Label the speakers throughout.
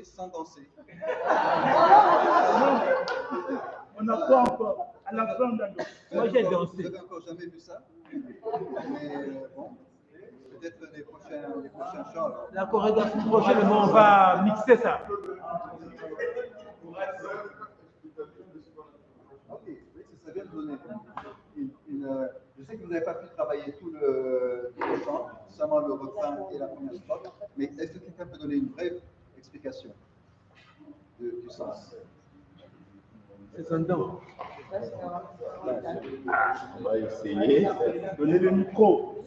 Speaker 1: Sans danser.
Speaker 2: On n'a pas encore. À la fin de moi, j'ai dansé.
Speaker 1: Vous n'avez encore jamais vu ça. Mais bon, peut-être les prochains chants. Alors.
Speaker 2: La chorégraphie prochainement, on va mixer ça.
Speaker 1: Ok, oui, ça vient de donner je sais que vous n'avez pas pu travailler tout le chant, seulement le refrain et la première strophe, mais est-ce que quelqu'un peut donner une brève explication du sens?
Speaker 2: C'est un don.
Speaker 3: On va essayer.
Speaker 2: Donnez le micro.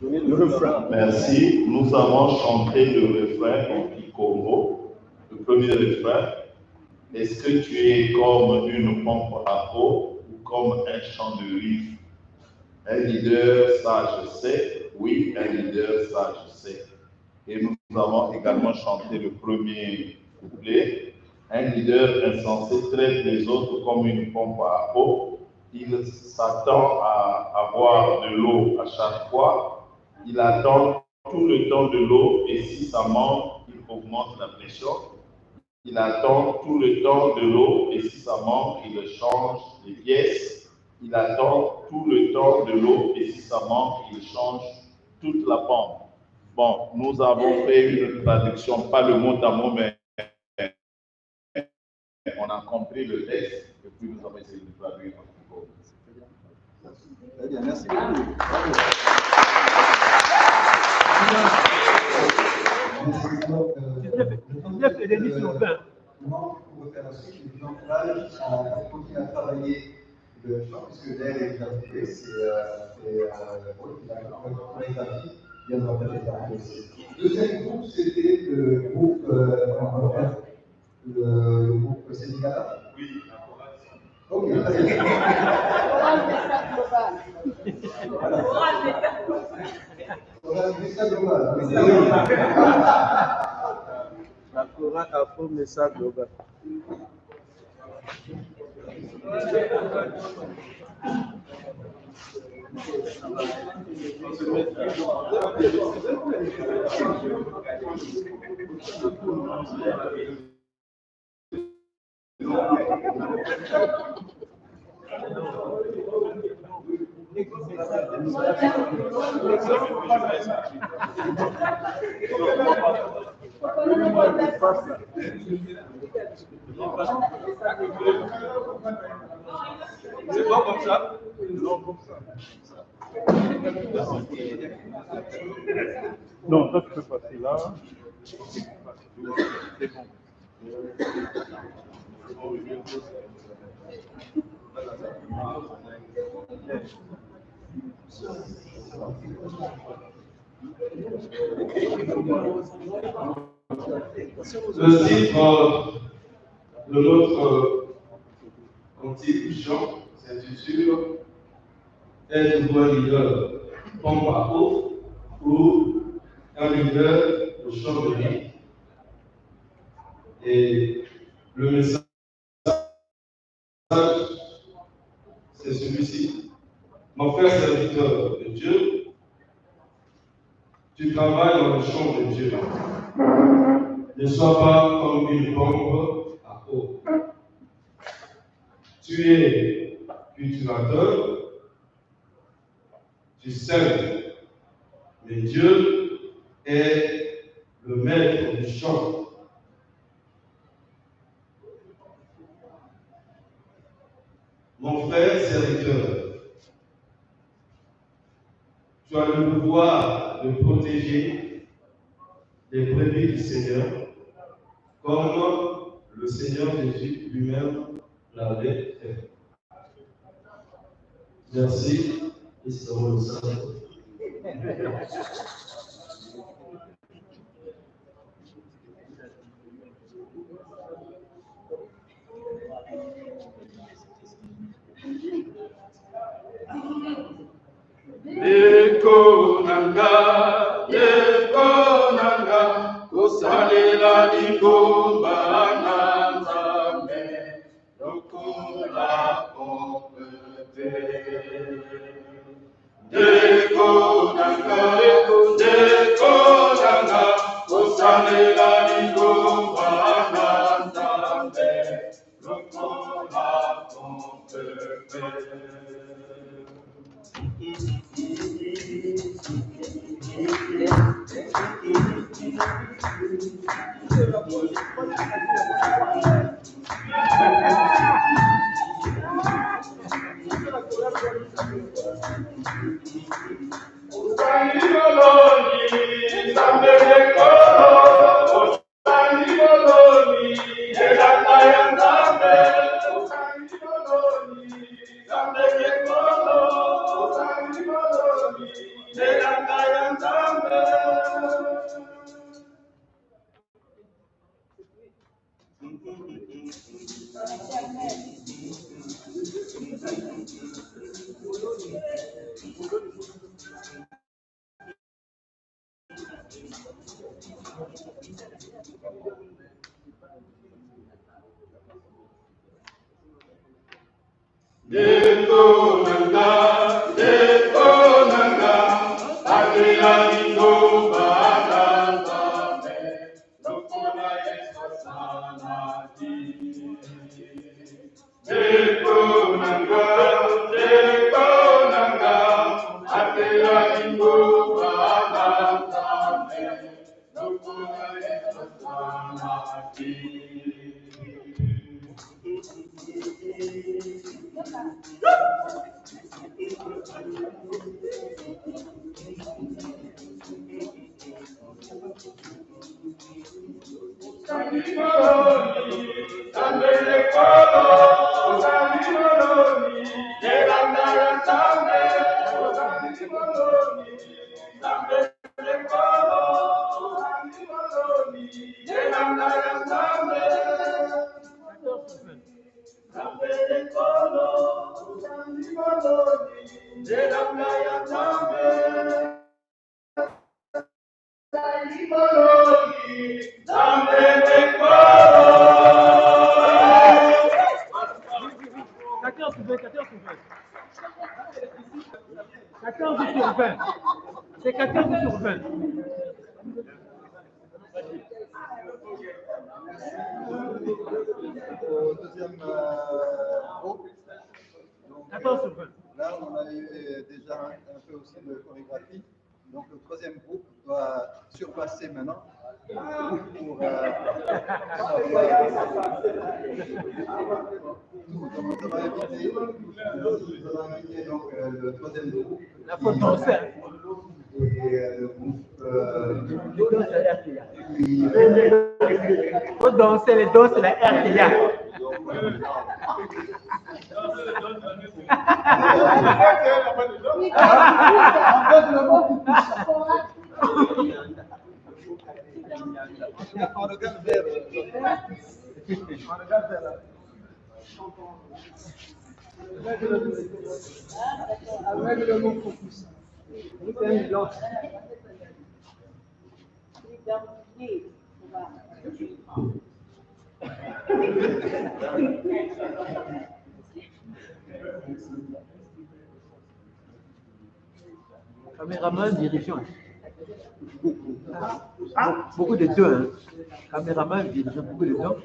Speaker 3: Le refrain. Merci. Nous avons chanté le refrain en Kikongo, le premier refrain. Est-ce que tu es comme une pompe à eau ou comme un champ de riz? Un leader, ça je sais. Oui, un leader, ça je sais. Et nous avons également chanté le premier couplet. Un leader insensé traite les autres comme une pompe à eau. Il s'attend à avoir de l'eau à chaque fois. Il attend tout le temps de l'eau et si ça manque, il augmente la pression. Il attend tout le temps de l'eau et si ça manque, il change les pièces. Il attend tout le temps de l'eau et si ça manque, il change toute la pompe. Bon, nous avons fait une traduction, pas le mot à mot, mais on a compris le texte et puis nous avons essayé de traduire.
Speaker 1: Très bien, merci beaucoup. Comment on peut faire aussi une encourage à continuer à travailler le chant, puisque l'air est déjà trouvé, c'est il y a un aussi. Le deuxième groupe, c'était le groupe SEMINAIRE. Oui, ok, très bien.
Speaker 4: Mentorat Afro MESA global.
Speaker 5: C'est pas comme ça?
Speaker 2: Non, toi tu peux passer là. C'est bon.
Speaker 5: Le titre de notre contribution s'intitule Êtes-vous un leader pompe à eau ou un leader de champ de vie? Et le message, c'est celui-ci. Mon frère serviteur de Dieu, tu travailles dans le champ de Dieu. Ne sois pas comme une pompe à eau. Tu es cultivateur, tu sèmes, mais Dieu est le maître du champ. Mon frère serviteur, tu as le pouvoir de protéger les brebis du Seigneur, comme le Seigneur Jésus lui-même l'avait fait. Merci, et serons le Saint. Ekonanga, kosalela likomba na Nzambe, lokola pompe. Ekonanga, kosalela likomba na Nzambe, lokola pompe.
Speaker 2: 20, 14 sur 20. 14 sur 20. C'est 14 sur 20.
Speaker 1: Au deuxième groupe.
Speaker 2: 14 sur 20.
Speaker 1: Là, on a eu déjà un peu aussi de chorégraphie. Donc, le troisième groupe doit surpasser maintenant pour nous avons invité donc, le troisième groupe.
Speaker 2: La faute danser.
Speaker 1: Et le groupe.
Speaker 2: Faut danser, les danses, c'est la R qu'il y a.
Speaker 1: On regarde vers. On regarde vers là. Avec le mot focus.
Speaker 2: Caméraman, dirigeant. Beaucoup de deux. Hein. Caméraman, dirigeant, beaucoup de deux.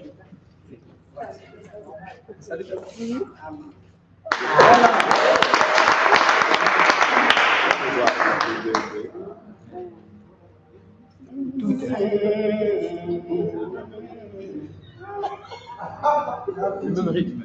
Speaker 2: Le même rythme.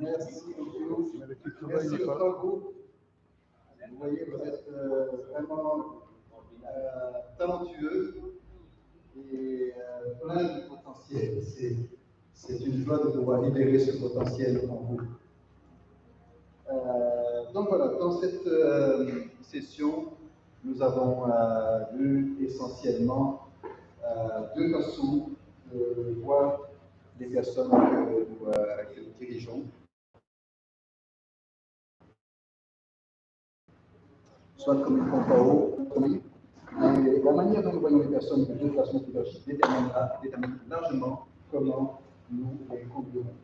Speaker 1: Merci beaucoup. Merci aux trois groupes. Vous voyez, vous êtes vraiment talentueux et plein de potentiel. C'est une joie de pouvoir libérer ce potentiel en vous. Donc voilà, dans cette session, nous avons vu essentiellement deux façons de voir les personnes que nous dirigeons. Soit comme une pompe à eau, et la manière dont nous voyons les personnes de deux façons pédagogiques détermine largement comment nous les conduirons.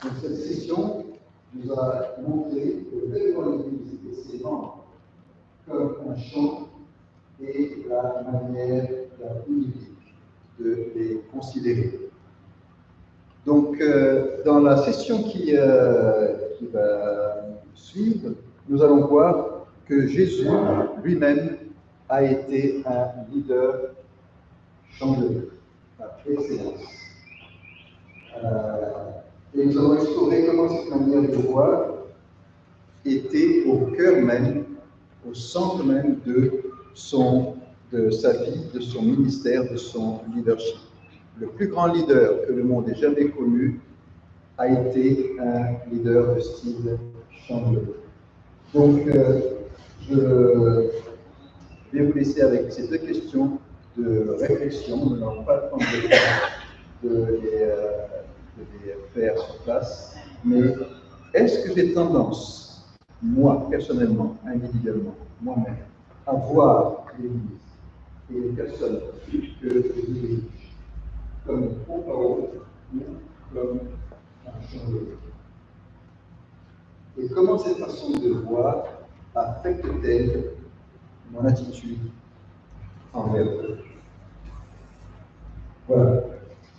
Speaker 1: Donc cette session nous a montré que l'école de ses membres comme un champ et la manière la plus unique de les considérer. Donc dans la session qui va suivre, nous allons voir que Jésus lui-même a été un leader changeur par excellence. Et nous avons exploré comment cette manière de voir était au cœur même, au centre même de sa vie, de son ministère, de son leadership. Le plus grand leader que le monde ait jamais connu a été un leader de style Chandler. Donc, je vais vous laisser avec ces deux questions de réflexion. Nous n'avons pas le temps de les faire sur place, mais est-ce que j'ai tendance, moi, personnellement, individuellement, moi-même, à voir l'Église et les personnes que je dirige comme une porte-parole ou comme un chanteur? Et comment cette façon de voir affecte-t-elle mon attitude envers eux? Voilà.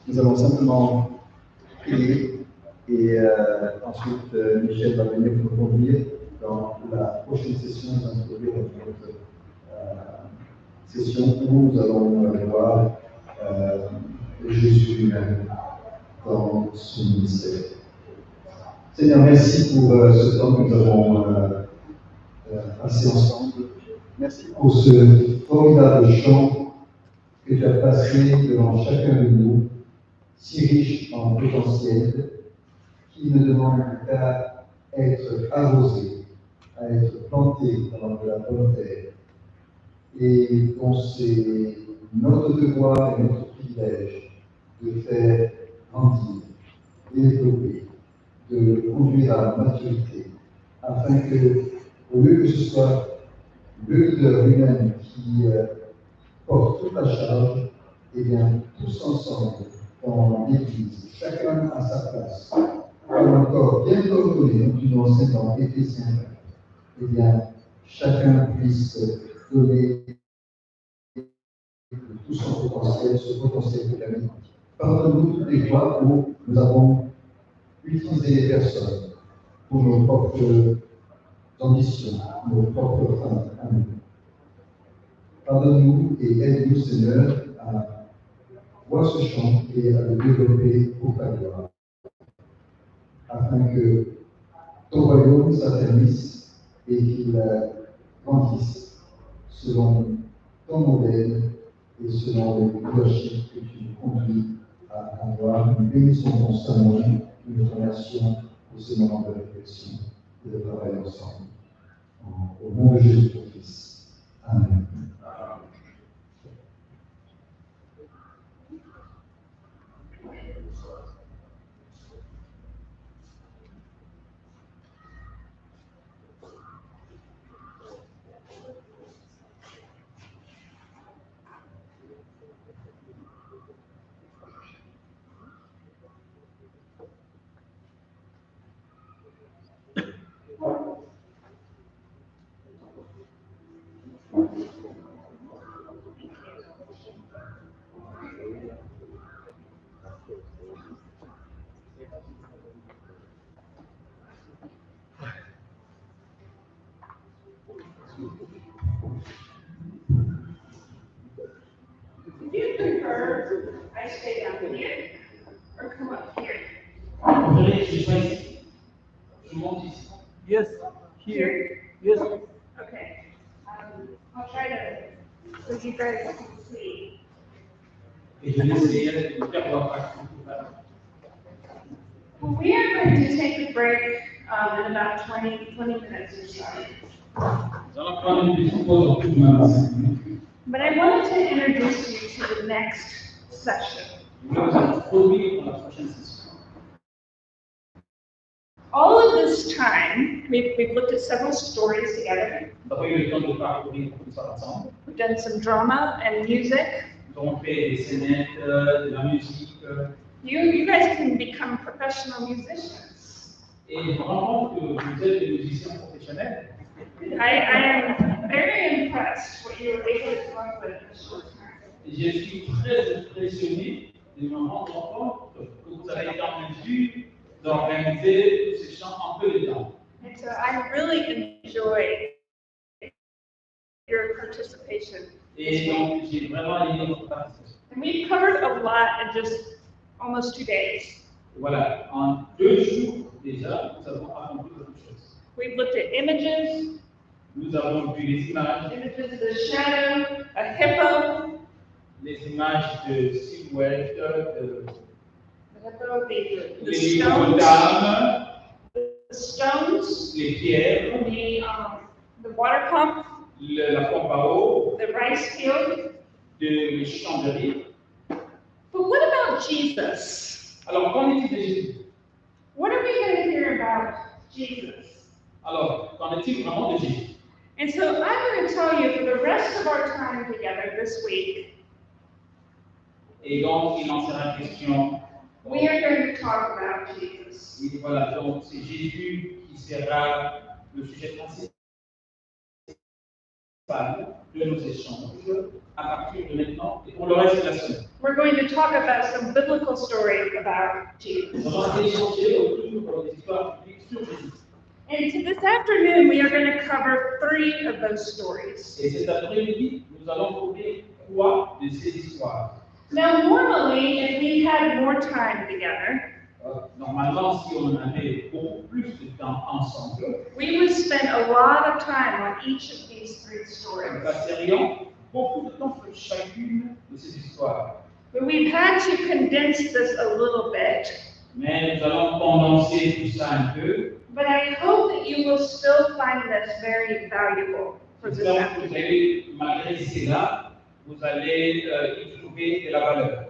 Speaker 1: Nous allons simplement prier et ensuite Michel va venir nous conduire dans la prochaine session. Nous allons introduire notre session où nous allons voir Jésus lui-même dans son ministère. Seigneur, merci pour ce temps que nous avons passé ensemble. Merci pour ce formidable chant que tu as passé devant chacun de nous, si riche en potentiel, qui ne demande qu'à être arrosé, à être planté dans de la bonne terre, et dont c'est notre devoir et notre privilège de faire grandir, développer, de conduire à la maturité, afin que, au lieu que ce soit le leader lui-même qui porte toute la charge, et bien tous ensemble dans l'Église, chacun à sa place, comme encore bien coordonné, nous nous enseignons dans Éphésiens 20, et bien chacun puisse donner tout son potentiel, ce potentiel que la vie. Pardonne-nous toutes les fois où nous avons utilisé les personnes pour nos propres ambitions, nos propres fins à nous. Pardonne-nous et aide-nous, Seigneur, à voir ce champ et à le développer pour ta gloire, afin que ton royaume s'affermisse et qu'il grandisse selon ton modèle et selon le leadership que tu nous conduis à avoir. Nous bénissons constamment et nous te remercions pour ce moment de réflexion et de travail ensemble. Au nom de Jésus ton Fils. Amen.
Speaker 6: Do you prefer I stay down here or come up here?
Speaker 2: Yes, here. Yes.
Speaker 6: Okay. I'll try to, so you guys can see. Well, we are going to take a break in about 20 minutes or so. But I wanted to introduce you to the next session. All of this time, we've looked at several stories together. We've done some drama and music. You guys can become professional musicians. I am very impressed what you were able to come up with in a short time.
Speaker 7: Je suis très impressionné de me rendre compte que vous avez été en mesure d'organiser tous ces chants en peu de temps.
Speaker 6: And so I really enjoyed your participation.
Speaker 7: Et donc, j'ai vraiment aimé votre participation.
Speaker 6: And we've covered a lot in just almost 2 days.
Speaker 7: Voilà, en 2 jours déjà, nous avons accompli beaucoup de choses.
Speaker 6: We've looked at images,
Speaker 7: Nous avons vu les images,
Speaker 6: the shadow, a hippo,
Speaker 7: les images de silhouettes,
Speaker 6: the hippo, the
Speaker 7: les
Speaker 6: stones,
Speaker 7: d'âme,
Speaker 6: the stones,
Speaker 7: les pierres,
Speaker 6: the water pump,
Speaker 7: la pompe à eau,
Speaker 6: the rice field.
Speaker 7: les champs de riz.
Speaker 6: But what about Jesus?
Speaker 7: Alors, qu'en est-il de Jésus?
Speaker 6: What are we going to hear about Jesus?
Speaker 7: Alors, qu'en est-il vraiment de Jésus?
Speaker 6: And so I'm going to tell you for the rest of our time together this week,
Speaker 7: Et donc, il en sera question.
Speaker 6: we are going to talk about Jesus.
Speaker 7: Oui, voilà, donc c'est Jésus qui sera le sujet principal de nos échanges à partir de maintenant et pour le reste de la semaine.
Speaker 6: We're going to talk about some biblical stories about Jesus.
Speaker 7: Nous allons échanger autour des histoires bibliques sur Jésus.
Speaker 6: And to this afternoon, we are going to cover 3 of those stories.
Speaker 7: Et cet après-midi, nous allons couvrir 3 de ces histoires.
Speaker 6: Now, normally, if we had more time together,
Speaker 7: Normalement, si on avait beaucoup plus de temps ensemble,
Speaker 6: we would spend a lot of time on each of these 3
Speaker 7: nous
Speaker 6: stories.
Speaker 7: passerions beaucoup de temps sur chacune de ces histoires.
Speaker 6: But we've had to condense this a little bit.
Speaker 7: Mais nous allons condenser tout ça un peu.
Speaker 6: But I hope that you will still find this very valuable for this
Speaker 7: J'espère que vous
Speaker 6: afternoon.
Speaker 7: allez, malgré cela, vous allez y trouver de la valeur.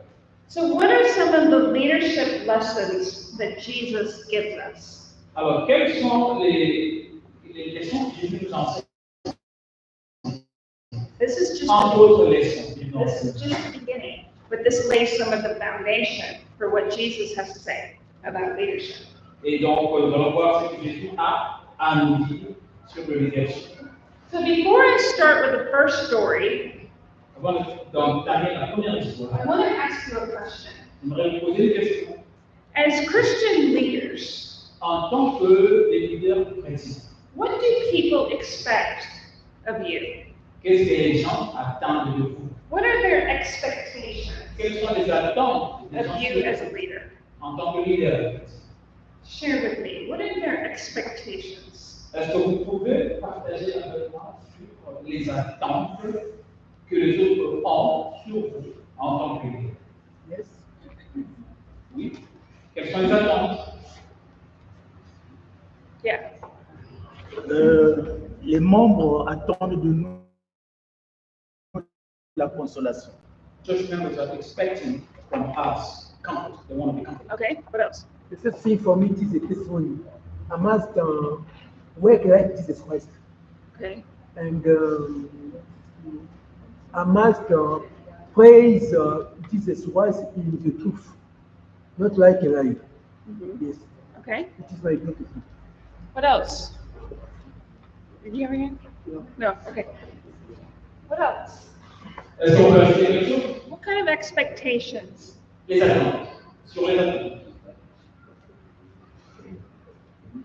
Speaker 6: So what are some of the leadership lessons that Jesus gives us?
Speaker 7: Alors, quelles sont les leçons que Jésus nous enseigne?
Speaker 6: This is just
Speaker 7: Entre autres leçons, qu'il nous
Speaker 6: this is
Speaker 7: enseigne.
Speaker 6: just the beginning, but this lays some of the foundation for what Jesus has to say about leadership.
Speaker 7: Et donc, nous allons voir ce que Jésus a à nous dire sur le leadership.
Speaker 6: So before I start with the first story,
Speaker 7: Avant d'entamer la première
Speaker 6: I
Speaker 7: histoire,
Speaker 6: want to ask you a question.
Speaker 7: j'aimerais vous poser une question.
Speaker 6: As Christian leaders,
Speaker 7: En tant que leader chrétien,
Speaker 6: what do people expect of you?
Speaker 7: qu'est-ce que les gens attendent de vous?
Speaker 6: What are their expectations
Speaker 7: Quelles sont les attentes des gens
Speaker 6: of you as a leader?
Speaker 7: en tant que leader?
Speaker 6: Share with me. What are their expectations?
Speaker 7: Est-ce que vous pouvez partager avec moi sur les attentes que les autres ont sur vous en tant que leader?
Speaker 2: Yes.
Speaker 7: Oui. Quelles sont les attentes?
Speaker 6: Yeah.
Speaker 2: Les membres attendent de nous la consolation.
Speaker 7: Church members are expecting from us comfort. They want to be comforted.
Speaker 6: Okay. What else?
Speaker 8: The first thing for me is a testimony. I must work like Jesus Christ,
Speaker 6: Okay.
Speaker 8: and I must praise Jesus Christ in the truth, not like a lie. Yes,
Speaker 6: Okay.
Speaker 8: it is my beautiful.
Speaker 6: What else? Did you have anything? No. Okay. What else?
Speaker 7: Est-ce qu'on peut ajouter quelque chose?
Speaker 6: What kind of expectations?
Speaker 7: Les attentes. Sur les attentes.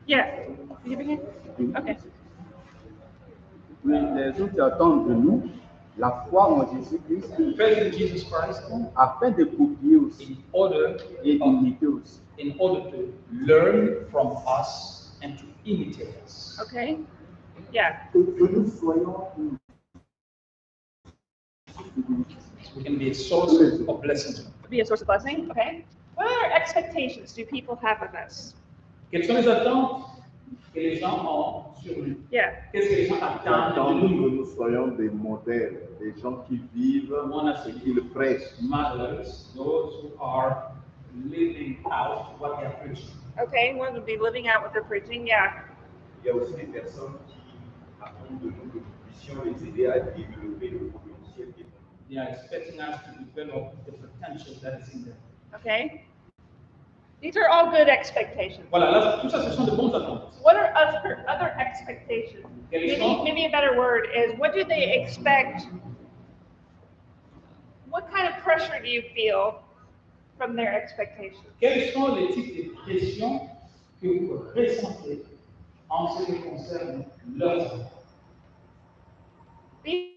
Speaker 6: Yeah. Did you have anything? Okay.
Speaker 9: Oui, les autres attendent de nous la foi en Jésus-Christ
Speaker 7: Faith in Jesus Christ
Speaker 9: afin de copier aussi
Speaker 7: in order
Speaker 9: et d'imiter aussi.
Speaker 7: to learn from us and to imitate us.
Speaker 6: Okay. Yeah.
Speaker 8: Que nous soyons
Speaker 7: We can be a source of blessing.
Speaker 6: Be a source of blessing. Okay. What other expectations do people have of us?
Speaker 7: Quelles sont les attentes que les gens ont sur nous?
Speaker 6: Yeah.
Speaker 7: Qu'est-ce que les gens attendent de
Speaker 3: Attendons
Speaker 7: nous?
Speaker 3: que nous soyons des modèles, des gens qui vivent ce qu'ils prêchent.
Speaker 7: Mothers, those who are living out what they are preaching.
Speaker 6: Okay. One would be living out what they're preaching. Yeah.
Speaker 10: Il y a aussi des personnes qui attendent de nous que nous puissions les aider à développer le potentiel qui est en nous.
Speaker 7: They are expecting us to develop the potential that is in them.
Speaker 6: Okay. These are all good expectations.
Speaker 7: Voilà, là, tout ça, ce sont de bonnes attentes.
Speaker 6: What are other expectations?
Speaker 7: Quelles sont-
Speaker 6: Maybe a better word is, what do they expect? What kind of pressure do you feel from their expectations?
Speaker 7: Quels sont les types de pressions que vous ressentez en ce qui concerne leurs attentes?
Speaker 6: These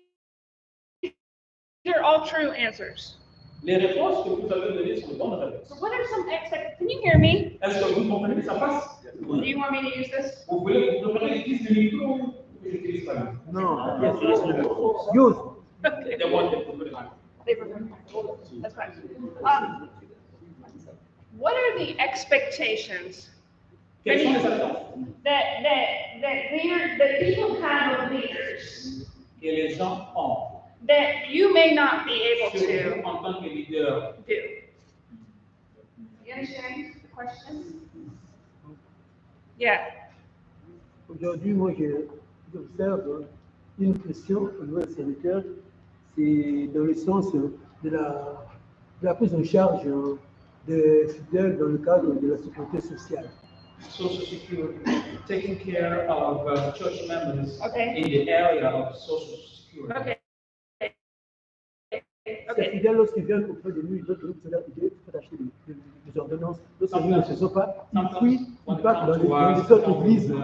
Speaker 6: are all true answers.
Speaker 7: Les réponses que vous avez données sont les bonnes réponses.
Speaker 6: So what are some expect? Can you hear me?
Speaker 7: Est-ce que vous comprenez que ça passe?
Speaker 6: Do you want me to use this?
Speaker 7: Vous voulez vous préférez qu'ils utilisent le micro ou que j'utilise pas le micro?
Speaker 8: Non,
Speaker 7: Yes, yes, yes.
Speaker 8: use.
Speaker 6: Okay.
Speaker 7: They want to put it on.
Speaker 6: They prefer- That's fine. What are the expectations
Speaker 7: Quelles sont les attentes
Speaker 6: that people have of leaders
Speaker 7: que les gens ont
Speaker 6: that you may not be able
Speaker 7: sur
Speaker 6: to
Speaker 7: vous en tant que leader?
Speaker 6: do? You understand the question? Yeah.
Speaker 8: Aujourd'hui, moi, j'observe une question au niveau des serviteurs, c'est dans le sens de la prise en charge des fidèles dans le cadre de la sécurité sociale.
Speaker 7: Social security, taking care of church members
Speaker 6: Okay.
Speaker 7: in the area of social security.
Speaker 6: Okay.
Speaker 8: Ces
Speaker 6: Okay.
Speaker 8: fidèles, lorsqu'ils viennent auprès de nous, ils veulent que nous il faut acheter des ordonnances. Lorsque nous ne faisons pas, ils fuient, ils partent dans les autres églises.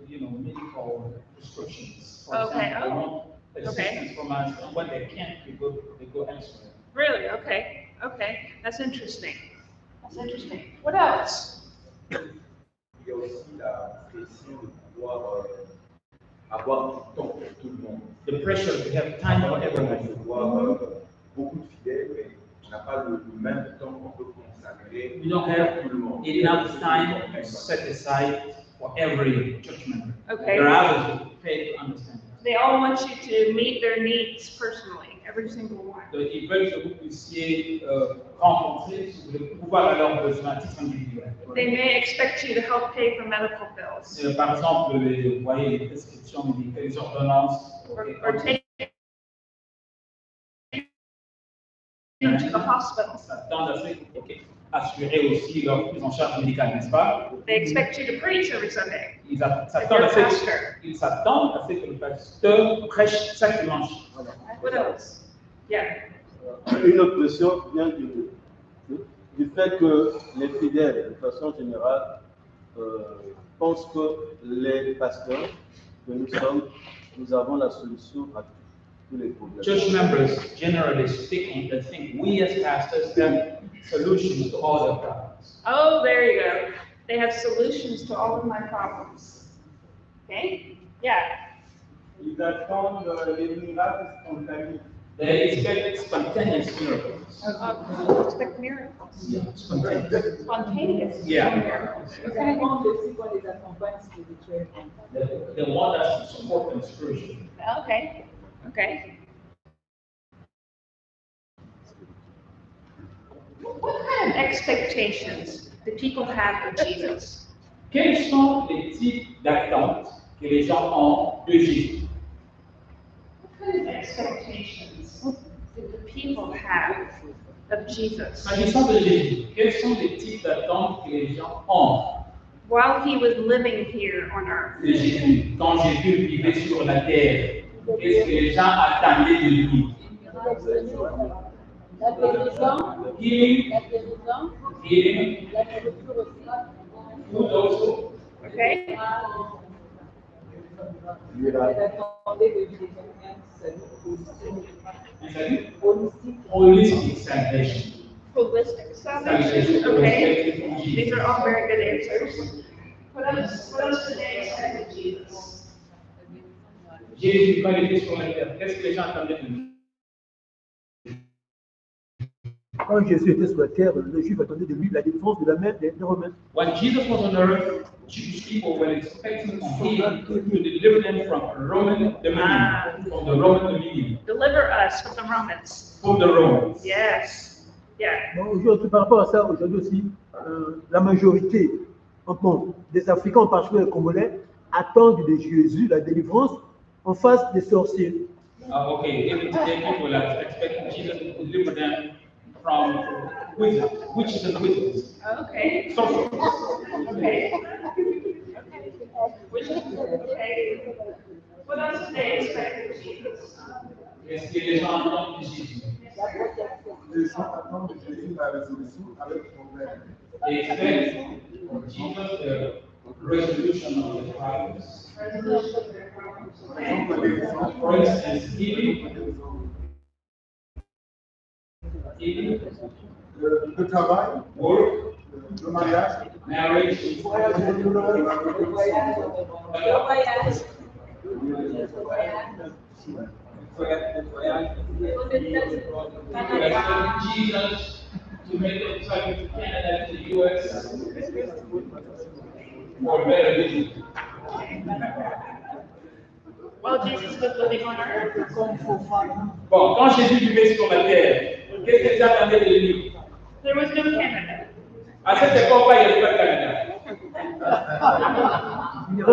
Speaker 7: You know, medical prescriptions. For
Speaker 6: Okay,
Speaker 7: example, they
Speaker 6: oh,
Speaker 7: want assistance from us, and when they can't, they go elsewhere.
Speaker 6: Really? Okay. Okay. That's interesting. That's interesting. What else?
Speaker 10: Il y a aussi la pression de pouvoir avoir du temps pour tout le monde.
Speaker 7: The pressure to have time for
Speaker 10: On
Speaker 7: everybody.
Speaker 10: peut voir beaucoup de fidèles, mais on n'a pas le même temps qu'on peut consacrer
Speaker 7: We don't have
Speaker 10: tout le monde.
Speaker 7: enough time to set aside for every church member.
Speaker 6: Okay.
Speaker 7: There are others who fail to understand that.
Speaker 6: They all want you to meet their needs personally, every single one.
Speaker 7: Donc, ils veulent que vous puissiez rencontrer le pouvoir à leurs besoins à titre individuel.
Speaker 6: They may expect you to help pay for medical bills
Speaker 7: Par exemple, vous voyez les prescriptions médicales, les ordonnances.
Speaker 6: or take you to the hospital.
Speaker 7: S'attendent à ce assurer aussi leur prise en charge médicale, n'est-ce pas?
Speaker 6: They expect you to preach every Sunday.
Speaker 7: Ils s'attendent à ce que le pasteur prêche chaque dimanche.
Speaker 6: What else? Yeah.
Speaker 4: Une autre pression vient du fait que les fidèles, de façon générale, pensent que les pasteurs que nous sommes, nous avons la solution à tous les problèmes.
Speaker 7: Church members, generally speaking, they think we as pastors have solutions to all their problems.
Speaker 6: Oh, there you go. They have solutions to all of my problems. Okay? Yeah.
Speaker 2: Ils attendent les miracles spontanés.
Speaker 7: They expect spontaneous miracles.
Speaker 6: Expect miracles.
Speaker 7: Yeah, spontaneous.
Speaker 6: Spontaneous.
Speaker 7: Yeah.
Speaker 6: miracles.
Speaker 7: They want us to support them spiritually.
Speaker 6: Okay. Okay. What kind of expectations do people have of Jesus?
Speaker 7: Quels sont les types d'attentes que les gens ont de Jésus?
Speaker 6: What kind of expectations do the people have of Jesus?
Speaker 7: S'agissant de Jésus, quels sont les types d'attentes que les gens ont
Speaker 6: While he was living here on earth.
Speaker 7: de Jésus? Quand Jésus vivait sur la terre, qu'est-ce que les gens attendaient de lui?
Speaker 11: La guérison,
Speaker 7: Healing,
Speaker 11: la guérison,
Speaker 7: healing,
Speaker 11: la nourriture aussi.
Speaker 7: food also.
Speaker 6: Okay?
Speaker 11: Elle attendait de vivre un salut
Speaker 7: And salut?
Speaker 11: holistique.
Speaker 7: Holistic salvation.
Speaker 6: Holistic salvation. Okay. These are all very good answers. What else do they expect of Jesus?
Speaker 7: Jésus, quand il était sur la terre, qu'est-ce que les gens attendaient de lui?
Speaker 8: Quand Jésus était sur la terre, les Juifs attendaient de lui la défense de la main des Romains.
Speaker 7: When Jesus was on earth, Jewish people were expecting him to deliver them from Roman dominion, from the Roman dominion,
Speaker 6: Deliver us from the Romans.
Speaker 7: from the Romans.
Speaker 6: Yes. Yeah.
Speaker 8: Bon, aujourd'hui, par rapport à ça, aujourd'hui aussi, la majorité des Africains, en particulier les Congolais, attendent de Jésus la délivrance en face des sorciers.
Speaker 7: Okay, even today people are expecting Jesus to deliver them from witches and wizards.
Speaker 6: Okay.
Speaker 7: Sorcerers.
Speaker 6: Okay. Which is okay. What else do they expect of Jesus?
Speaker 7: Qu'est-ce que les gens attendent de Jésus?
Speaker 1: Les gens attendent de Jésus la résolution avec problème.
Speaker 7: They expect Jesus the resolution of the problems.
Speaker 6: Resolution of their problems.
Speaker 7: For instance, healing.
Speaker 12: Le travail,
Speaker 7: work,
Speaker 12: le mariage,
Speaker 7: marriage, Jesus to make it travel to Canada, to the US, for better vision.
Speaker 6: While Jesus was living on earth.
Speaker 7: Bon, quand Jésus vivait sur la terre, qu'est-ce que ça attendait de lui?
Speaker 6: There was no Canada.
Speaker 7: À cette époque-là, il n'y avait pas de Canada. Mais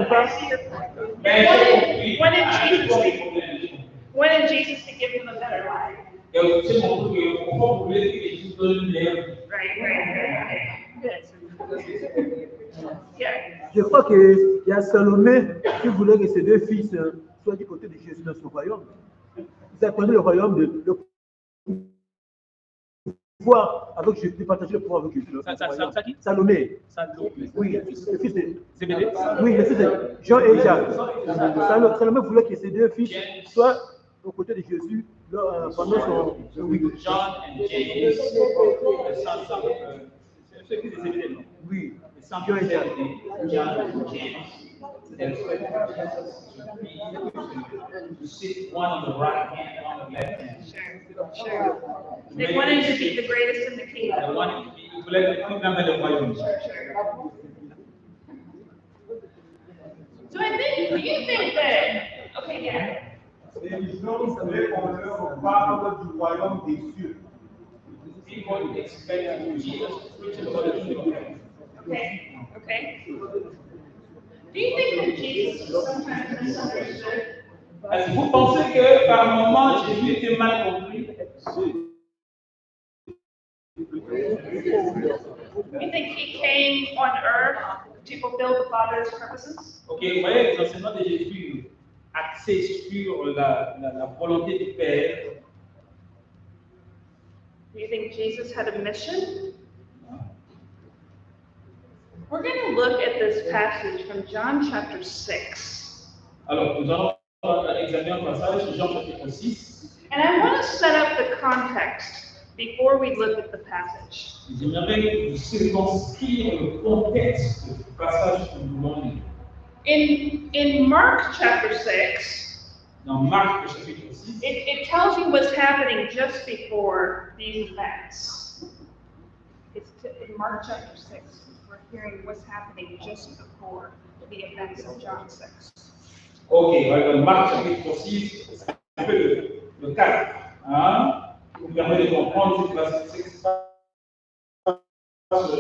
Speaker 6: When did Jesus to give him a better life?
Speaker 7: et c'est mon truc, on va vous laisser que Jésus donne une meilleure vie.
Speaker 6: Right. Good. Yeah.
Speaker 8: Je crois qu'il y a Salomé qui voulait que ses deux fils soient du côté de Jésus dans son royaume. Ils attendaient le royaume de pouvoir avec Jésus, de partager le pouvoir avec Jésus. Salomé. Oui, le fils de Zébédée. Oui, le fils de Jean et Jacques. Salomé voulait que ses deux fils soient aux côtés de Jésus pendant son. Oui.
Speaker 7: John and James, the sons of c'est le fils de Zébédée, non?
Speaker 8: Oui.
Speaker 7: John and James. To sit one on the right hand, one on the left hand.
Speaker 6: Sure. They wanted to be the greatest in the
Speaker 7: They
Speaker 6: kingdom.
Speaker 7: wanted to be, ils voulaient être plus grand que le royaume.
Speaker 6: So do you think that, okay, yeah.
Speaker 12: ils ont voulu qu'on leur parle du royaume des cieux.
Speaker 7: People expect Jesus to preach about the kingdom of heaven.
Speaker 6: Okay. Do you think that Jesus was sometimes misunderstood?
Speaker 7: Est-ce que vous pensez que par moment Jésus était mal compris?
Speaker 6: You think he came on earth to fulfill the Father's purposes?
Speaker 7: Ok, vous voyez, les enseignements de Jésus axés sur la volonté du Père.
Speaker 6: Do you think Jesus had a mission? We're going to look at this passage from John chapter 6.
Speaker 7: Alors, nous allons examiner un passage de Jean chapitre 6.
Speaker 6: And I want to set up the context before we look at the passage.
Speaker 7: J'aimerais vous circonscrire le contexte du passage que nous voulons lire.
Speaker 6: In Mark chapter 6,
Speaker 7: Dans Marc chapitre 6,
Speaker 6: it tells you what's happening just before these events. In Mark chapter 6, we're hearing what's happening just before the events of John 6.
Speaker 7: ok, dans Marc chapitre 6, c'est un peu le cadre, hein, qui nous permet de comprendre ce qui se passe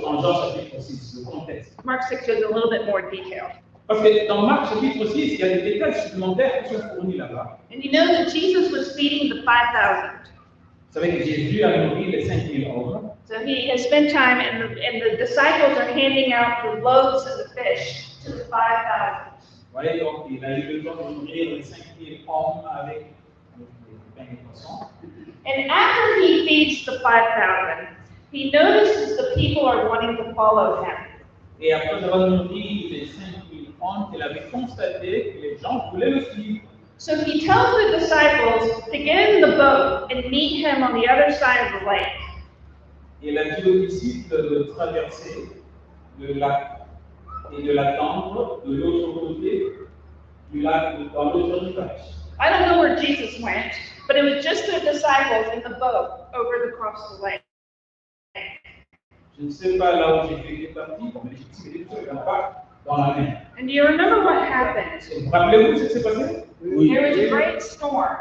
Speaker 7: en Jean chapitre 6, le contexte.
Speaker 6: Mark 6 gives a little bit more detail.
Speaker 7: Parce que dans Marc chapitre 6, il y a des détails supplémentaires qui sont fournis là-bas.
Speaker 6: And you know that Jesus was feeding the 5,000.
Speaker 7: Vous savez que Jésus a nourri les 5000 hommes.
Speaker 6: So he has spent time, and the disciples are handing out the loaves and the fish to the 5,000.
Speaker 7: Vous voyez, donc il a eu le temps de nourrir les 5000 hommes avec le pain et le poisson.
Speaker 6: And after he feeds the 5,000, he notices the people are wanting to follow him.
Speaker 7: Et après avoir nourri les 5000 hommes, il avait constaté que les gens voulaient le suivre.
Speaker 6: So he tells the disciples to get in the boat and meet him on the other side of the lake.
Speaker 7: Il a dit aux disciples de traverser le lac et de l'attendre de l'autre côté du lac, dans l'autre rivage.
Speaker 6: I don't know where Jesus went, but it was just the disciples in the boat over across the lake.
Speaker 7: Je ne sais pas là où Jésus est parti, mais Jésus était là-bas dans la mer.
Speaker 6: And do you remember what happened?
Speaker 7: Vous rappelez-vous ce qui s'est passé?
Speaker 6: There was a great storm.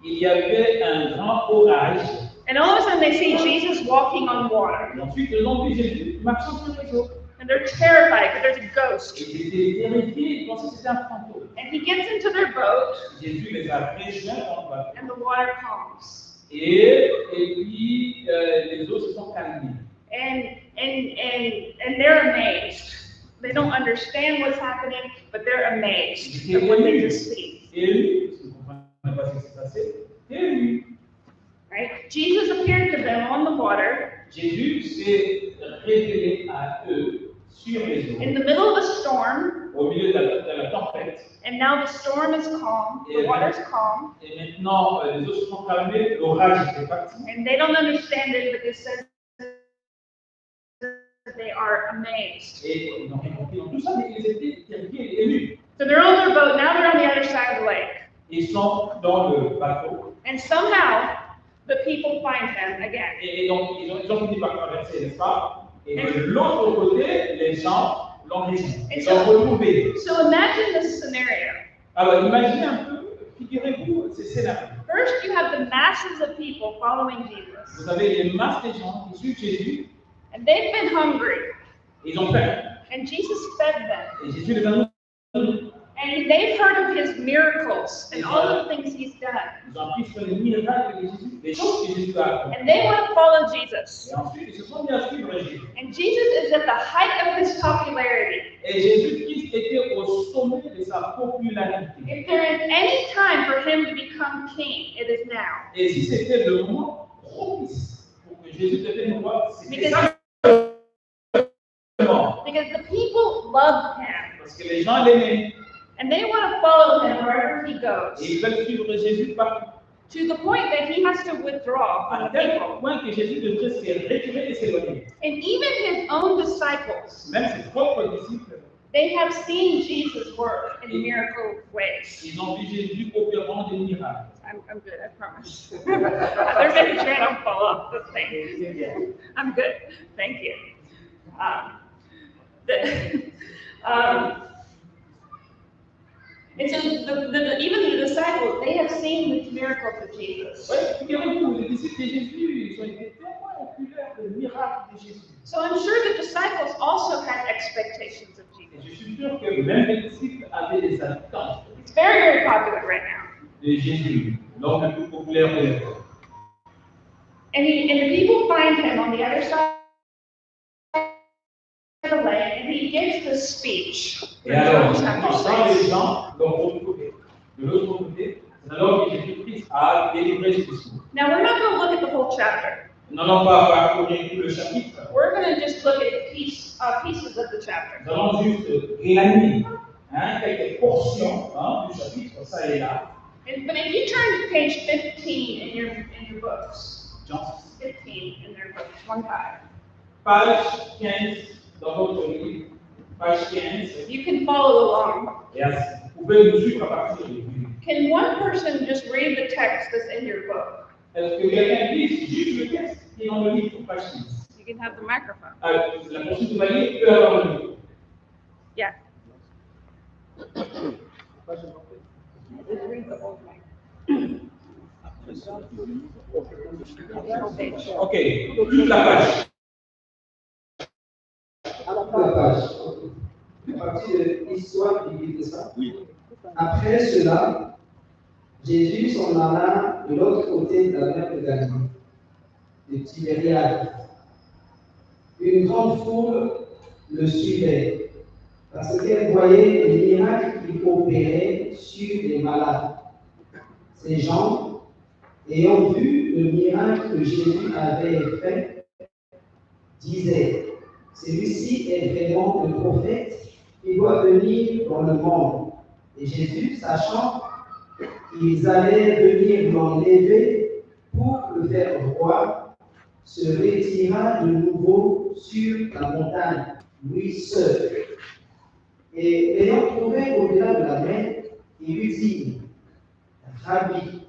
Speaker 7: Il y avait un grand orage.
Speaker 6: And all of a sudden they see Jesus walking on water.
Speaker 7: Et ensuite, le nom de Jésus marchant sur les eaux.
Speaker 6: And they're terrified because there's a ghost.
Speaker 7: Ils étaient terrifiés, ils pensaient que c'était un fantôme.
Speaker 6: And he gets into their boat.
Speaker 7: Jésus les a rejoints dans le bateau.
Speaker 6: And the water calms.
Speaker 7: Et puis, les eaux se sont calmées.
Speaker 6: And they're amazed. They don't understand what's happening, but they're amazed at what they just see.
Speaker 7: Et lui, parce qu'ils ne comprenaient pas ce qui s'est passé, et lui.
Speaker 6: Right? Jesus appeared to them on the water.
Speaker 7: Jésus s'est révélé à eux sur les eaux.
Speaker 6: In the middle of a storm.
Speaker 7: Au milieu de la tempête.
Speaker 6: And And now the storm is calm, the water's calm.
Speaker 7: Et maintenant, les eaux se sont calmées, l'orage est parti.
Speaker 6: And they don't understand it, but it says they are amazed.
Speaker 7: Et ils n'ont rien compris dans tout ça, mais ils étaient terrifiés et émus.
Speaker 6: So they're on their boat, now they're on the other side of the lake.
Speaker 7: Ils sont dans le bateau.
Speaker 6: And somehow, the people find them again.
Speaker 7: Et donc, ils ont fini par traverser, n'est-ce pas? Et de l'autre côté, les gens l'ont rejoint. Ils l'ont retrouvé.
Speaker 6: So imagine this scenario.
Speaker 7: Alors, imaginez un peu, figurez-vous ces scénarios.
Speaker 6: First, you have the masses of people following Jesus.
Speaker 7: Vous avez les masses des gens qui suivent Jésus.
Speaker 6: And they've been hungry.
Speaker 7: Ils ont faim.
Speaker 6: And Jesus fed them.
Speaker 7: Et Jésus les a nourris.
Speaker 6: And they've heard of his miracles and all the things he's done.
Speaker 7: Ils ont appris sur les miracles de Jésus, les choses que Jésus a accomplies.
Speaker 6: And they want to follow Jesus.
Speaker 7: Et ensuite, ils se sont mis à suivre Jésus.
Speaker 6: And Jesus is at the height of his popularity.
Speaker 7: Et Jésus-Christ était au sommet de sa popularité.
Speaker 6: If there is any time for him to become king, it is now.
Speaker 7: Et si c'était le moment propice pour que Jésus devienne roi, c'était ça.
Speaker 6: Because the people loved him.
Speaker 7: Parce que les gens l'aimaient.
Speaker 6: And they want to follow him wherever he goes.
Speaker 7: Et ils veulent suivre Jésus partout.
Speaker 6: To the point that he has to withdraw from
Speaker 7: À
Speaker 6: the
Speaker 7: tel
Speaker 6: people.
Speaker 7: point que Jésus devrait se retirer et s'éloigner.
Speaker 6: And even his own disciples,
Speaker 7: Même ses propres disciples,
Speaker 6: they have seen Jesus work in miracle ways.
Speaker 7: ils ont vu Jésus opérant des miracles.
Speaker 6: I'm good, I promise. They're making sure I don't fall off the thing. I'm good, thank you. And so even the disciples, they have seen this miracle of Jesus.
Speaker 7: Ouais, figurez-vous, les disciples de Jésus, ils ont été témoins oculaires des miracles de Jésus.
Speaker 6: So I'm sure the disciples also had expectations of
Speaker 7: Et
Speaker 6: Jesus.
Speaker 7: je suis sûr que même les disciples avaient des attentes
Speaker 6: It's very, very popular right now.
Speaker 7: de Jésus, l'homme le plus populaire de l'époque.
Speaker 6: And the people find him on the other side of the lake, and he gives this speech.
Speaker 7: Et alors, quand les gens l'ont retrouvé de l'autre côté, c'est alors que Jésus-Christ a délivré ce discours.
Speaker 6: Now we're not going to look at the whole chapter.
Speaker 7: Nous n'allons pas parcourir tout le chapitre.
Speaker 6: We're going to just look at pieces of the chapter.
Speaker 7: Nous allons juste glaner quelques portions du chapitre, ça et là.
Speaker 6: But if you turn to page 15 in your books,
Speaker 7: Jean
Speaker 6: 15 in their books, 1-5.
Speaker 7: Page 15 dans votre livre, page 15.
Speaker 6: You can follow along.
Speaker 7: Yes. Vous pouvez nous suivre à partir de lui.
Speaker 6: Can one person just read the text that's in your book?
Speaker 7: Est-ce que quelqu'un lise juste le texte qui est dans le livre, page 15?
Speaker 6: You can have the microphone.
Speaker 7: La personne qui va lire peut avoir le livre.
Speaker 6: Yeah. Just read the whole thing.
Speaker 7: Ok, toute la page.
Speaker 13: La page. À partir de l'histoire du livre de ça. Oui. Après cela, Jésus s'en alla de l'autre côté de la mer de Galilée, de Tibériade. Une grande foule le suivait, parce qu'elle voyait les miracles qu'il opérait sur les malades. Ces gens, ayant vu le miracle que Jésus avait fait, disaient: celui-ci est vraiment le prophète qui doit venir dans le monde. Et Jésus, sachant qu'ils allaient venir l'enlever pour le faire roi, se retira de nouveau sur la montagne, lui seul. Et l'ayant trouvé au-delà de la mer, il lui dit: Rabbi,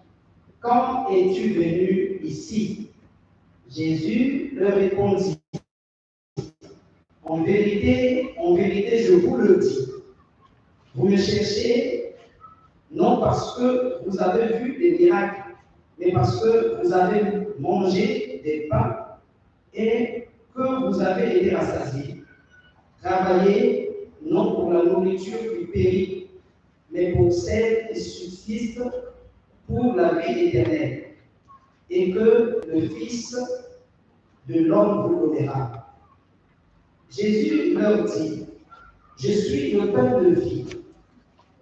Speaker 13: quand es-tu venu ici? Jésus leur répondit: en vérité, je vous le dis, vous me cherchez non parce que vous avez vu des miracles, mais parce que vous avez mangé des pains et que vous avez été rassasiés. Travaillez non pour la nourriture qui périt, mais pour celle qui subsiste pour la vie éternelle, et que le Fils de l'homme vous donnera. Jésus leur dit: je suis le pain de vie.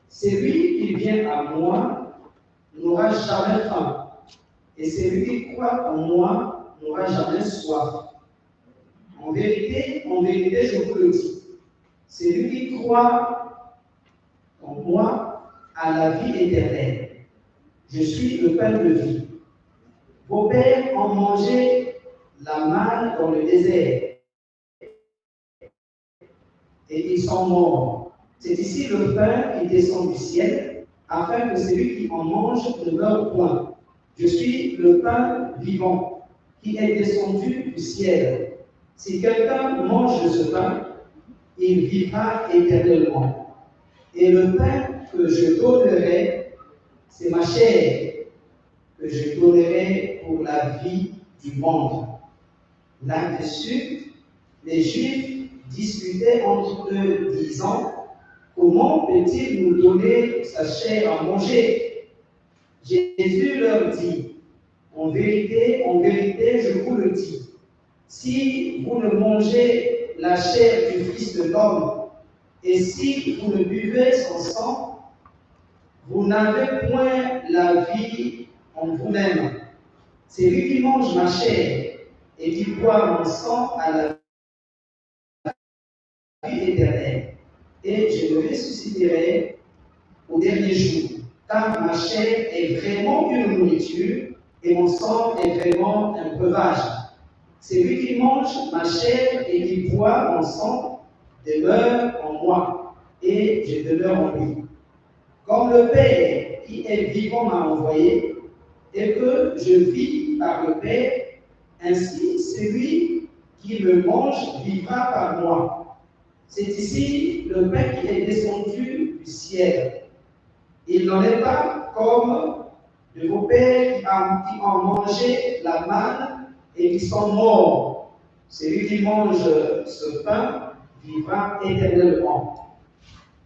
Speaker 13: Celui qui vient à moi n'aura jamais faim, et celui qui croit en moi n'aura jamais soif. En vérité, je vous le dis, celui qui croit en moi à la vie éternelle. Je suis le pain de vie. Vos pères ont mangé la manne dans le désert et ils sont morts. C'est ici le pain qui descend du ciel, afin que celui qui en mange ne meure point. Je suis le pain vivant qui est descendu du ciel. Si quelqu'un mange de ce pain, il vivra éternellement. Et le pain que je donnerai, c'est ma chair que je donnerai pour la vie du monde. Là-dessus, les Juifs discutaient entre eux, disant, comment peut-il nous donner sa chair à manger? Jésus leur dit, en vérité, je vous le dis, si vous ne mangez la chair du Fils de l'homme, et si vous ne buvez son sang, vous n'avez point la vie en vous-même. C'est lui qui mange ma chair et qui boit mon sang à la vie éternelle. Et je le ressusciterai au dernier jour, car ma chair est vraiment une nourriture et mon sang est vraiment un breuvage. C'est lui qui mange ma chair et qui boit mon sang demeure en moi, et je demeure en lui. Comme le Père qui est vivant m'a envoyé, et que je vis par le Père, ainsi celui qui me mange vivra par moi. C'est ici le pain qui est descendu du ciel. Il n'en est pas comme de vos pères qui ont mangé la manne et qui sont morts. Celui qui mange ce pain vivra éternellement.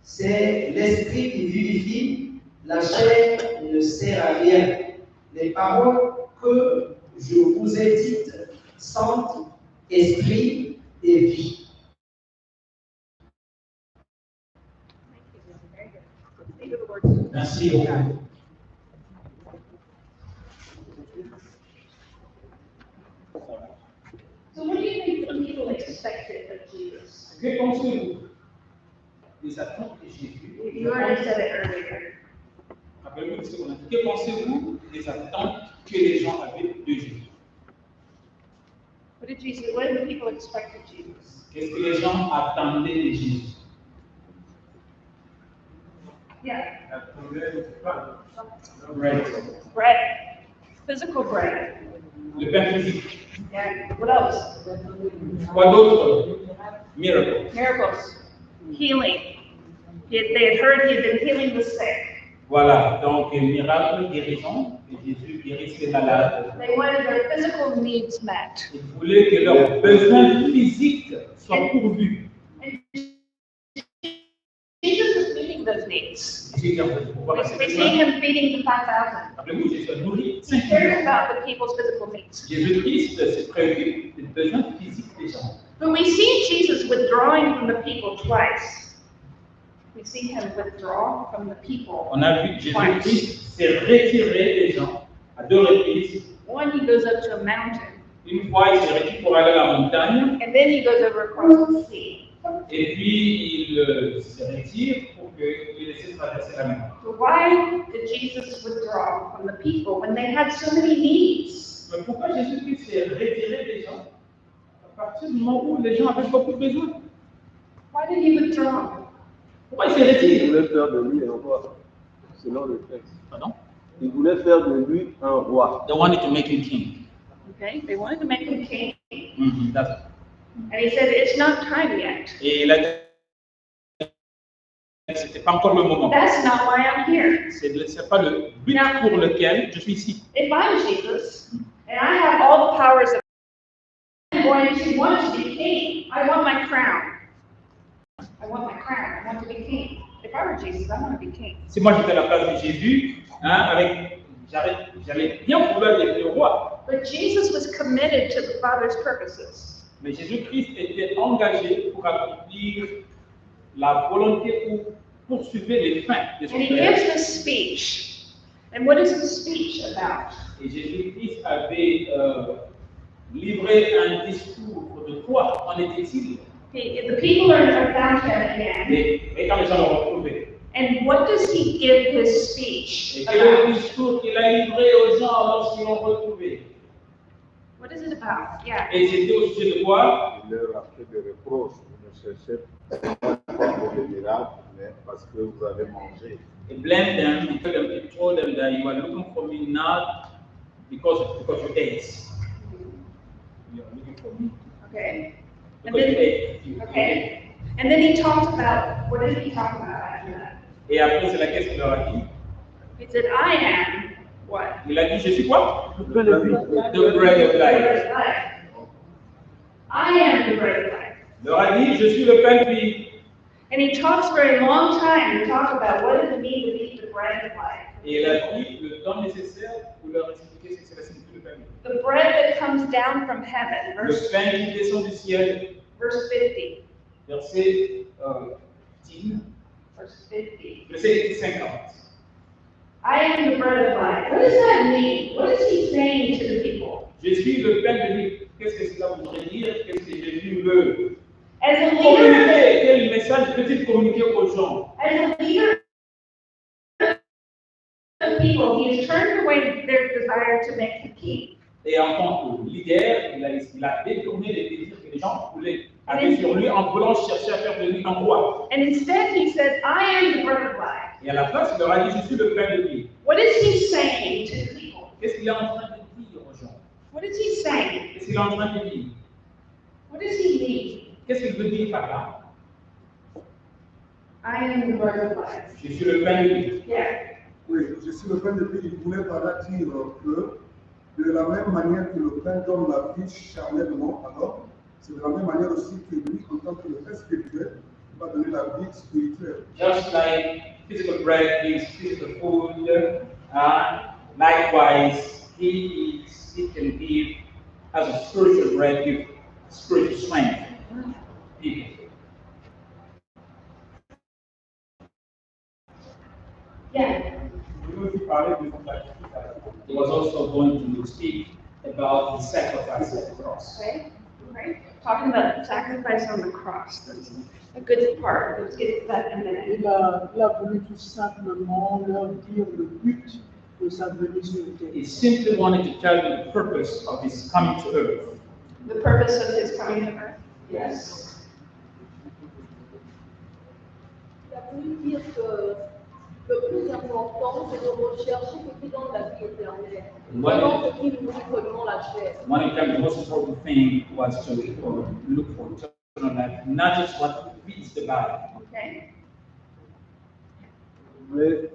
Speaker 13: C'est l'esprit qui vivifie, la chair ne sert à rien. Les paroles que je vous ai dites sont esprit et vie.
Speaker 7: Merci beaucoup.
Speaker 6: So what do you think the people expected of Jesus?
Speaker 7: Que pensez-vous des attentes de Jésus?
Speaker 6: You already said it earlier.
Speaker 7: Rappelez-vous ce qu'on a dit. Que pensez-vous des attentes que les gens avaient de Jésus?
Speaker 6: What did the people expect of Jesus?
Speaker 7: Qu'est-ce que les gens attendaient de Jésus?
Speaker 6: Yeah.
Speaker 7: Bread.
Speaker 6: Bread. Physical bread.
Speaker 7: Le pain physique.
Speaker 6: Yeah. What else?
Speaker 7: Quoi d'autre? Miracles.
Speaker 6: Miracles. Healing. They had heard he had been healing the sick.
Speaker 7: Voilà, donc miracle, guérison, et Jésus guérissait les malades.
Speaker 6: They wanted their physical needs met.
Speaker 7: Ils voulaient que leurs besoins physiques soient pourvus.
Speaker 6: Jesus was meeting those needs.
Speaker 7: We
Speaker 6: see him feeding the 5,000. He cares about the people's physical needs.
Speaker 7: Jésus-Christ se préoccupe des besoins physiques des gens.
Speaker 6: But we see Jesus withdrawing from the people twice. We see him withdraw from the people.
Speaker 7: On a vu Jésus-Christ s'est retiré des gens à deux reprises.
Speaker 6: One, he goes up to a mountain.
Speaker 7: Une fois, il s'est retiré pour aller à la montagne.
Speaker 6: And then he goes over across the sea.
Speaker 7: Et puis, il se retire pour qu'il laisse traverser la mer.
Speaker 6: So why did Jesus withdraw from the people when they had so many needs?
Speaker 7: Mais pourquoi Jésus-Christ s'est retiré des gens à partir du moment où les gens avaient beaucoup de besoins?
Speaker 6: Why did he withdraw?
Speaker 7: Pourquoi il s'est retiré?
Speaker 4: Il voulait faire de lui un roi, selon le texte.
Speaker 7: Pardon?
Speaker 4: Il voulait faire de lui un roi.
Speaker 7: They wanted to make him king.
Speaker 6: Okay, they wanted to make him king.
Speaker 7: That's it.
Speaker 6: And he said, it's not time yet.
Speaker 7: Et il a dit, c'était pas encore le moment.
Speaker 6: That's not why I'm here.
Speaker 7: C'est pas le but pour lequel je suis ici.
Speaker 6: If I'm Jesus, and I have all the powers of I'm going to want to be king. I want my crown. I want my crown. I want to be king. If I were Jesus, I want to be king.
Speaker 7: Si moi j'étais à la place de Jésus, j'allais bien vouloir devenir roi.
Speaker 6: But Jesus was committed to the Father's purposes.
Speaker 7: Mais Jésus-Christ était engagé pour accomplir la volonté ou poursuivre les fins de son
Speaker 6: And he
Speaker 7: Père.
Speaker 6: gives this speech. And what is his speech about?
Speaker 7: Et Jésus-Christ avait livré un discours de quoi en était-il?
Speaker 6: The people are found him again.
Speaker 7: Et quand les gens l'ont retrouvé,
Speaker 6: And And what does he give his speech
Speaker 7: Et quel est le
Speaker 6: about?
Speaker 7: discours qu'il a livré aux gens lorsqu'ils l'ont retrouvé?
Speaker 6: What is it about? Yeah.
Speaker 7: Et c'était au sujet de quoi?
Speaker 14: Il leur a fait des reproches. Vous ne cherchez pas pour des miracles, mais parce que vous avez mangé.
Speaker 7: He blamed them, he told them that you are looking for me not because you ate. You are looking for me.
Speaker 6: Okay. And
Speaker 7: Because you
Speaker 6: then,
Speaker 7: ate.
Speaker 6: okay. And then he talked about, what did he talk about after that?
Speaker 7: Et après, c'est la question qu'il leur a dit.
Speaker 6: He said, I am what?
Speaker 7: Il a dit, je suis quoi?
Speaker 8: Le pain de vie.
Speaker 7: The bread of life.
Speaker 6: I am the bread of life.
Speaker 7: Il leur a dit, je suis le pain de vie.
Speaker 6: And he talks for a long time to talk about what does it mean to be the bread of life.
Speaker 7: Et il a pris le temps nécessaire pour leur expliquer ce que c'est la signification de pain de vie.
Speaker 6: The bread that comes down from heaven,
Speaker 7: Le pain qui descend du ciel.
Speaker 6: verse 50.
Speaker 7: Verset 10.
Speaker 6: Verse 50.
Speaker 7: Verset 50.
Speaker 6: I am the bread of life. What does that mean? What is he saying to the people?
Speaker 7: Je suis le pain de vie. Qu'est-ce que cela voudrait dire? Qu'est-ce que Jésus veut
Speaker 6: As a leader,
Speaker 7: communiquer? Quel message peut-il communiquer aux gens?
Speaker 6: as a leader of people, he has turned away their desire to make the king.
Speaker 7: Et en tant que leader, il a détourné les désirs que les gens voulaient avoir sur lui en voulant chercher à faire de lui un roi.
Speaker 6: And instead he said, I am the bread of life.
Speaker 7: Et à la place, il leur a dit, je suis le pain de vie.
Speaker 6: What is he saying to the people?
Speaker 7: Qu'est-ce qu'il est en train de dire aux gens?
Speaker 6: What is he saying?
Speaker 7: Qu'est-ce qu'il est en train de dire?
Speaker 6: What does he mean?
Speaker 7: Qu'est-ce qu'il veut dire par là?
Speaker 6: I am the bread of life.
Speaker 7: Je suis le pain de vie.
Speaker 6: Yeah.
Speaker 12: Oui, je suis le pain de vie. Il voulait par là dire que de la même manière que le pain donne la vie charnellement, alors, c'est de la même manière aussi que lui, en tant que le pain spirituel, va donner la vie spirituelle.
Speaker 7: Just like physical bread gives physical food, likewise, he can give, as a spiritual bread, give spiritual strength. People.
Speaker 6: Yeah.
Speaker 7: He was also going to speak about the sacrifice of the cross.
Speaker 6: Okay. Right. Talking about sacrifice on the cross. That's a good part. Let's get to that in a minute.
Speaker 8: Il a voulu tout simplement leur dire le but de sa venue sur la terre.
Speaker 7: He simply wanted to tell you the purpose of his coming to earth.
Speaker 6: The purpose of his coming to earth. Yes.
Speaker 11: Il a voulu dire que le plus important, c'est de rechercher ce qui donne la vie éternelle. Vraiment ce qui nous prenons la chair.
Speaker 7: One of the most important thing was to look for eternal life, not just what feeds the body.
Speaker 6: Okay.
Speaker 4: Mais